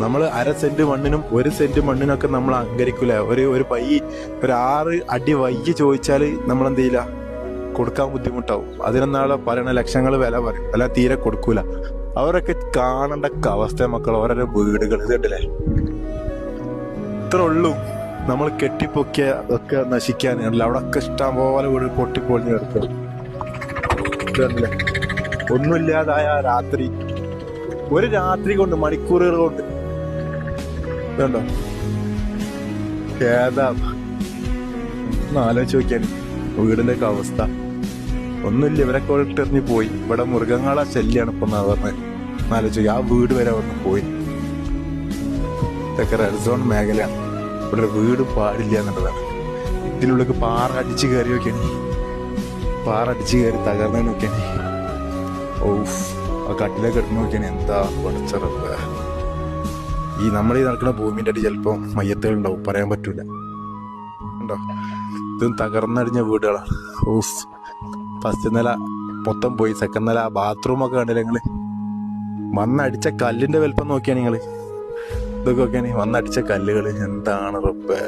നമ്മൾ 1/2 saint മണ്ണിനും 1 saint മണ്ണിനൊക്കെ നമ്മൾ അഹങ്കരിക്കൂല. ഒരു 6 അടി വയ്യ ചോദിച്ചാൽ നമ്മൾ എന്ത് ചെയ്യില്ല, കൊടുക്കാൻ ബുദ്ധിമുട്ടാവും. അതിനെന്നാളെ പറയണ ലക്ഷങ്ങൾ വില പറയും, വില തീരെ കൊടുക്കൂല. അവരൊക്കെ കാണേണ്ട അവസ്ഥ മക്കൾ, ഓരോരോ വീടുകൾ ഇത് കണ്ടില്ലേ. ഇത്ര ഉള്ളൂ നമ്മൾ കെട്ടിപ്പൊക്കിയ ഒക്കെ നശിക്കാനല്ല. അവിടെ ഒക്കെ ഇഷ്ടം പോലെ വീട് പൊട്ടിപ്പൊളിഞ്ഞ് കിടക്കുക. ഇതല്ലേ ഒന്നുമില്ലാതായ രാത്രി, ഒരു രാത്രി കൊണ്ട്, മണിക്കൂറുകൾ കൊണ്ട് ഇതുണ്ടോ ഏതാ ഒന്ന് ആലോചിച്ച് നോക്കിയാൽ വീടിന്റെ ഒക്കെ അവസ്ഥ. ഒന്നുമില്ല, ഇവരൊക്കെ ഇട്ടെറിഞ്ഞ് പോയി. ഇവിടെ മൃഗങ്ങളെ ശല്യാണ് ഇപ്പൊ പറഞ്ഞത്. ആലോചിച്ച് ആ വീട് വരെ വന്ന് പോയി. ഇതൊക്കെ റെഡ് സോൺ മേഖലയാണ്. ഇവിടെ ഒരു വീട് പാടില്ല എന്നുള്ളതാണ്. ഇതിനുള്ളിൽ പാറ അടിച്ച് കയറി നോക്കിയാണ്, പാറ അടിച്ച് കയറി തകർന്നു നോക്കിയാണ്. ഓഫ്, ആ കട്ടിലൊക്കെ എടുത്ത് നോക്കിയാണ്. എന്താ പഠിച്ചറപ്പ്. ഈ നമ്മൾ ഈ നടക്കുന്ന ഭൂമിന്റെ അടി ചിലപ്പോൾ മയ്യത്തുകൾ ഉണ്ടാവും, പറയാൻ പറ്റൂല. ഉണ്ടോ, ഇതും തകർന്നടിഞ്ഞ വീടുകളാണ്. ഓഫ്, ഫസ്റ്റ് നില മൊത്തം പോയി. സെക്കൻഡ് നില ബാത്റൂമൊക്കെ കണ്ടില്ല നിങ്ങള്. വന്നടിച്ച കല്ലിന്റെ വലിപ്പം നോക്കിയാണ് നിങ്ങള്. ഇതൊക്കെ നോക്കിയാണ് വന്നടിച്ച കല്ലുകൾ. എന്താണ് റബ്ബേ.